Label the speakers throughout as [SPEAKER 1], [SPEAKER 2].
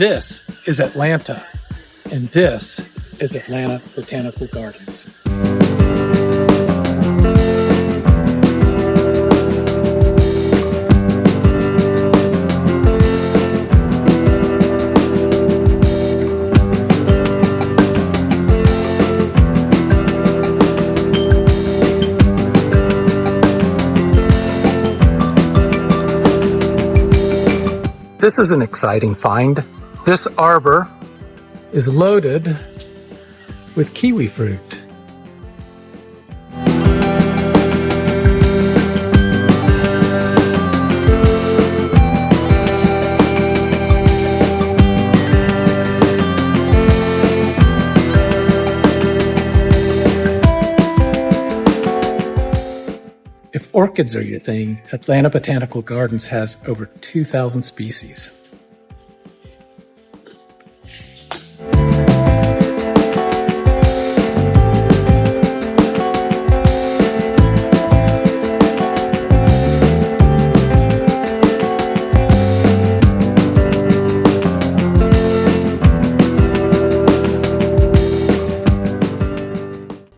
[SPEAKER 1] This is Atlanta, and this is Atlanta Botanical Gardens. This is an exciting find. This arbor is loaded with kiwi fruit. If orchids are your thing, Atlanta Botanical Gardens has over 2,000 species.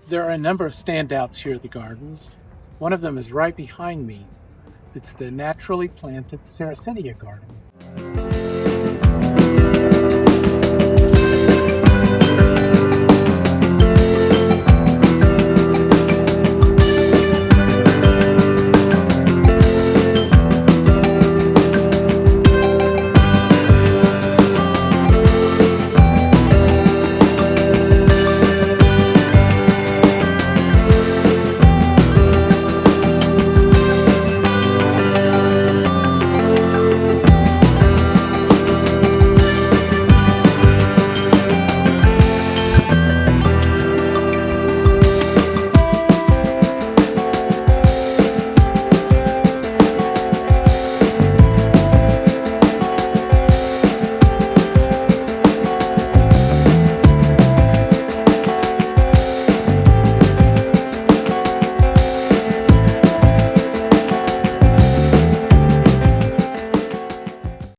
[SPEAKER 1] There are a number of standouts here at the gardens. One of them is right behind me. It's the naturally planted Serene garden.